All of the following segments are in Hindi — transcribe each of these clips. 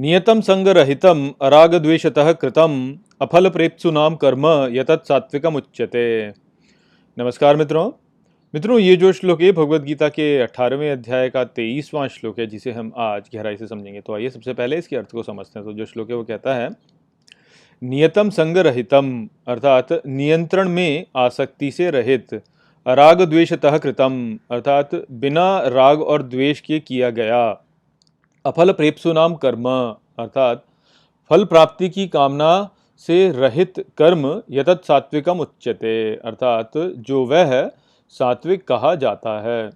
नियतं संगरहितम् अरागद्वेषतः कृतम् अफलप्रेप्सुनाम कर्म यतत् सात्विकम उच्यते। नमस्कार मित्रों। ये जो श्लोक है भगवद गीता के 18वें अध्याय का 23वां श्लोक है, जिसे हम आज गहराई से समझेंगे। तो आइए सबसे पहले इसके अर्थ को समझते हैं। तो जो श्लोक है वो कहता है, नियतम संगरहितम अर्थात नियंत्रण में आसक्ति से रहित, अराग द्वेषतः कृतम अर्थात बिना राग और द्वेष के किया गया, अफल प्रेप्सुनाम कर्म अर्थात फल प्राप्ति की कामना से रहित कर्म यतत् सात्विकम उच्यते अर्थात जो वह है सात्विक कहा जाता है।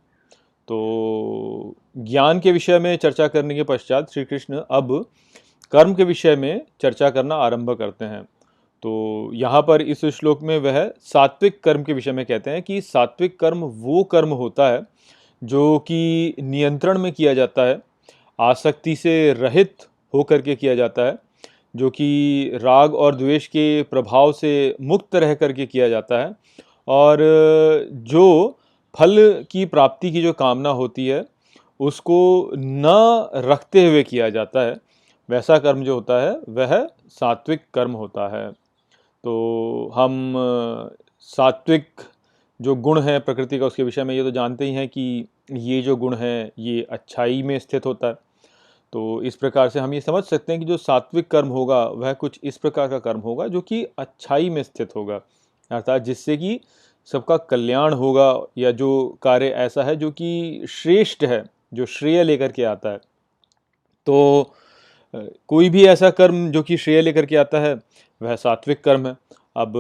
तो ज्ञान के विषय में चर्चा करने के पश्चात श्री कृष्ण अब कर्म के विषय में चर्चा करना आरंभ करते हैं। तो यहाँ पर इस श्लोक में वह सात्विक कर्म के विषय में कहते हैं कि सात्विक कर्म वो कर्म होता है जो कि नियंत्रण में किया जाता है, आसक्ति से रहित होकर के किया जाता है, जो कि राग और द्वेष के प्रभाव से मुक्त रह करके किया जाता है, और जो फल की प्राप्ति की जो कामना होती है उसको न रखते हुए किया जाता है, वैसा कर्म जो होता है वह सात्विक कर्म होता है। तो हम सात्विक जो गुण है प्रकृति का उसके विषय में ये तो जानते ही हैं कि ये जो गुण है ये अच्छाई में स्थित होता है। तो इस प्रकार से हम ये समझ सकते हैं कि जो सात्विक कर्म होगा वह कुछ इस प्रकार का कर्म होगा जो कि अच्छाई में स्थित होगा, अर्थात जिससे कि सबका कल्याण होगा, या जो कार्य ऐसा है जो कि श्रेष्ठ है, जो श्रेय लेकर के आता है। तो कोई भी ऐसा कर्म जो कि श्रेय लेकर के आता है वह सात्विक कर्म है। अब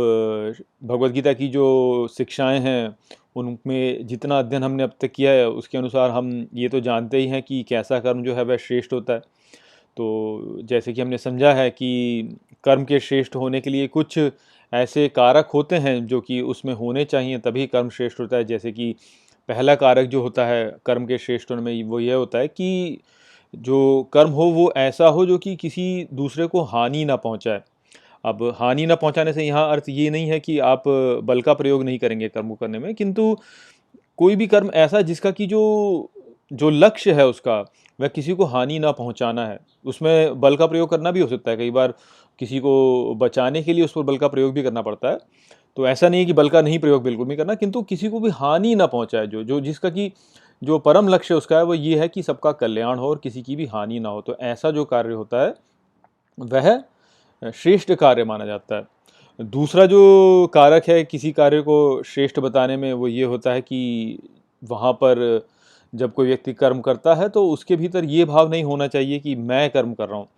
भगवद गीता की जो शिक्षाएं हैं उनमें जितना अध्ययन हमने अब तक किया है उसके अनुसार हम ये तो जानते ही हैं कि कैसा कर्म जो है वह श्रेष्ठ होता है। तो जैसे कि हमने समझा है कि कर्म के श्रेष्ठ होने के लिए कुछ ऐसे कारक होते हैं जो कि उसमें होने चाहिए, तभी कर्म श्रेष्ठ होता है। जैसे कि पहला कारक जो होता है कर्म के श्रेष्ठ होने में वो यह होता है कि जो कर्म हो वो ऐसा हो जो कि किसी दूसरे को हानि ना पहुंचाए। अब हानि ना पहुंचाने से यहाँ अर्थ ये नहीं है कि आप बल का प्रयोग नहीं करेंगे कर्म को करने में, किंतु कोई भी कर्म ऐसा जिसका कि जो जो लक्ष्य है उसका वह किसी को हानि ना पहुंचाना है, उसमें बल का प्रयोग करना भी हो सकता है। कई बार किसी को बचाने के लिए उस पर बल का प्रयोग भी करना पड़ता है। तो ऐसा नहीं है कि बल का नहीं प्रयोग बिल्कुल नहीं करना, किंतु किसी को भी हानि ना पहुंचाए, जो जो जिसका कि जो परम लक्ष्य उसका है वो ये है कि सबका कल्याण हो और किसी की भी हानि ना हो। तो ऐसा जो कार्य होता है वह श्रेष्ठ कार्य माना जाता है। दूसरा जो कारक है किसी कार्य को श्रेष्ठ बताने में वो ये होता है कि वहाँ पर जब कोई व्यक्ति कर्म करता है तो उसके भीतर ये भाव नहीं होना चाहिए कि मैं कर्म कर रहा हूँ,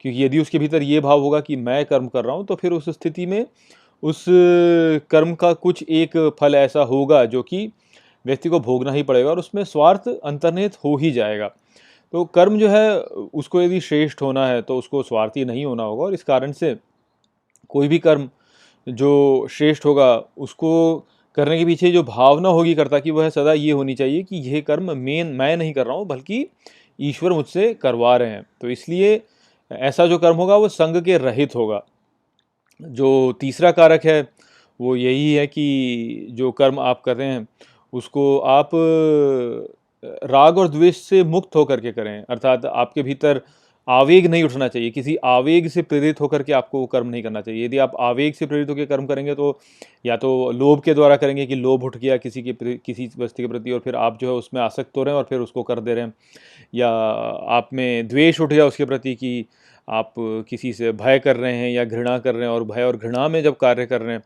क्योंकि यदि उसके भीतर ये भाव होगा कि मैं कर्म कर रहा हूँ तो फिर उस स्थिति में उस कर्म का कुछ एक फल ऐसा होगा जो कि व्यक्ति को भोगना ही पड़ेगा और उसमें स्वार्थ अंतर्निहित हो ही जाएगा। तो कर्म जो है उसको यदि श्रेष्ठ होना है तो उसको स्वार्थी नहीं होना होगा, और इस कारण से कोई भी कर्म जो श्रेष्ठ होगा उसको करने के पीछे जो भावना होगी कर्ता की वह सदा ये होनी चाहिए कि यह कर्म मैं नहीं कर रहा हूँ बल्कि ईश्वर मुझसे करवा रहे हैं। तो इसलिए ऐसा जो कर्म होगा वो संग के रहित होगा। जो तीसरा कारक है वो यही है कि जो कर्म आप कर रहे हैं उसको आप राग और द्वेष से मुक्त होकर के करें, अर्थात आपके भीतर आवेग नहीं उठना चाहिए, किसी आवेग से प्रेरित होकर के आपको वो कर्म नहीं करना चाहिए। यदि आप आवेग से प्रेरित होकर कर्म करेंगे तो या तो लोभ के द्वारा करेंगे कि लोभ उठ गया किसी वस्तु के प्रति और फिर आप जो है उसमें आसक्त हो रहे हैं और फिर उसको कर दे रहे हैं, या आप में द्वेष उठ गया उसके प्रति कि आप किसी से भय कर रहे हैं या घृणा कर रहे हैं, और भय और घृणा में जब कार्य कर रहे हैं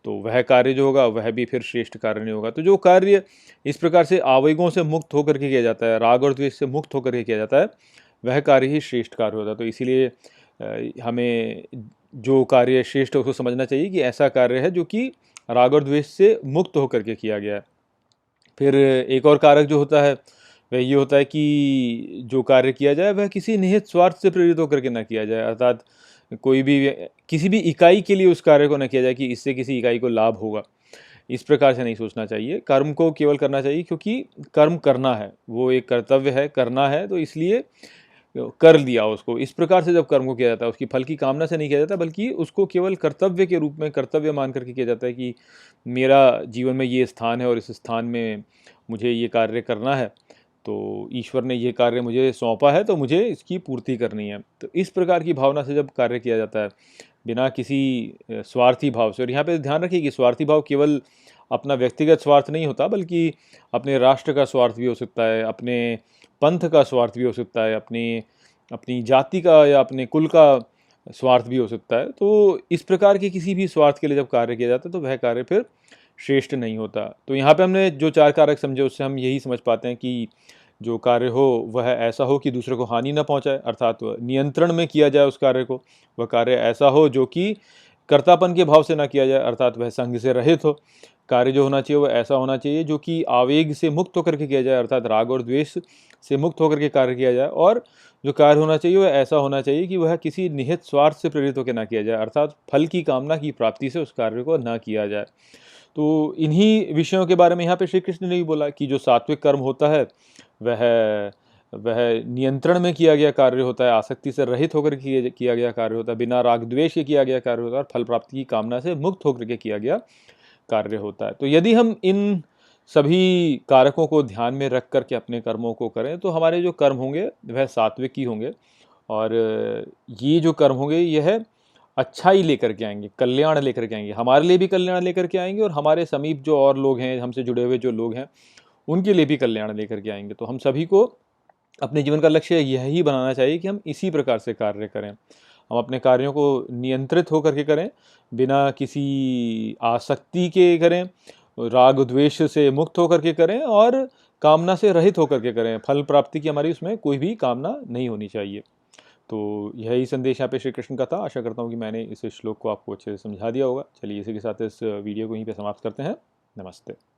तो वह कार्य जो होगा वह भी फिर श्रेष्ठ कार्य नहीं होगा। तो जो कार्य इस प्रकार से आवेगों से मुक्त होकर के किया जाता है, राग और द्वेष से मुक्त होकर के किया जाता है, वह कार्य ही श्रेष्ठ कार्य होता है। तो इसीलिए हमें जो कार्य श्रेष्ठ है उसको समझना चाहिए कि ऐसा कार्य है जो कि राग और द्वेष से मुक्त होकर के किया गया है। फिर एक और कारक जो होता है वह ये होता है कि जो कार्य किया जाए वह किसी निहित स्वार्थ से प्रेरित होकर के ना किया जाए, अर्थात कोई भी किसी भी इकाई के लिए उस कार्य को न किया जाए कि इससे किसी इकाई को लाभ होगा। इस प्रकार से नहीं सोचना चाहिए। कर्म को केवल करना चाहिए क्योंकि कर्म करना है, वो एक कर्तव्य है, करना है, तो इसलिए कर लिया उसको। इस प्रकार से जब कर्म को किया जाता है उसकी फल की कामना से नहीं किया जाता, बल्कि उसको केवल कर्तव्य के रूप में कर्तव्य मान करके किया जाता है कि मेरा जीवन में ये स्थान है और इस स्थान में मुझे ये कार्य करना है। तो ईश्वर ने ये कार्य मुझे सौंपा है तो मुझे इसकी पूर्ति करनी है। तो इस प्रकार की भावना से जब कार्य किया जाता है बिना किसी स्वार्थी भाव से, और यहाँ पे ध्यान रखिए कि स्वार्थी भाव केवल अपना व्यक्तिगत स्वार्थ नहीं होता, बल्कि अपने राष्ट्र का स्वार्थ भी हो सकता है, अपने पंथ का स्वार्थ भी हो सकता है, अपनी अपनी जाति का या अपने कुल का स्वार्थ भी हो सकता है। तो इस प्रकार के किसी भी स्वार्थ के लिए जब कार्य किया जाता है तो वह कार्य फिर श्रेष्ठ नहीं होता। तो यहाँ पे हमने जो 4 कारक समझे उससे हम यही समझ पाते हैं कि जो कार्य हो वह ऐसा हो कि दूसरे को हानि ना पहुँचाए, अर्थात वह नियंत्रण में किया जाए उस कार्य को। वह कार्य ऐसा हो जो कि कर्तापन के भाव से ना किया जाए, अर्थात वह संग से रहित हो। कार्य जो होना चाहिए वह ऐसा होना चाहिए जो कि आवेग से मुक्त होकर के किया जाए, अर्थात राग और द्वेष से मुक्त होकर के कार्य किया जाए। और जो कार्य होना चाहिए वह ऐसा होना चाहिए कि वह किसी निहित स्वार्थ से प्रेरित होकर ना किया जाए, अर्थात फल की कामना की प्राप्ति से उस कार्य को ना किया जाए। तो इन्हीं विषयों के बारे में यहाँ पे श्री कृष्ण ने भी बोला कि जो सात्विक कर्म होता है वह वह नियंत्रण में किया गया कार्य होता है, आसक्ति से रहित होकर किया गया कार्य होता है, बिना राग द्वेष के किया गया कार्य होता है, और फल प्राप्ति की कामना से मुक्त होकर के किया गया कार्य होता है। तो यदि हम इन सभी कारकों को ध्यान में रख करके अपने कर्मों को करें तो हमारे जो कर्म होंगे वह सात्विक ही होंगे, और ये जो कर्म होंगे यह अच्छाई लेकर के आएंगे, कल्याण लेकर के आएंगे, हमारे लिए भी कल्याण लेकर के आएंगे और हमारे समीप जो और लोग हैं, हमसे जुड़े हुए जो लोग हैं, उनके लिए भी कल्याण लेकर के आएंगे। तो हम सभी को अपने जीवन का लक्ष्य यही बनाना चाहिए कि हम इसी प्रकार से कार्य करें, हम अपने कार्यों को नियंत्रित होकर के करें, बिना किसी आसक्ति के करें, राग द्वेष से मुक्त होकर के करें और कामना से रहित होकर के करें। फल प्राप्ति की हमारी उसमें कोई भी कामना नहीं होनी चाहिए। तो यही संदेश यहाँ पे श्री कृष्ण का था। आशा करता हूँ कि मैंने इस श्लोक को आपको अच्छे से समझा दिया होगा। चलिए इसी के साथ इस वीडियो को यहीं पे समाप्त करते हैं। नमस्ते।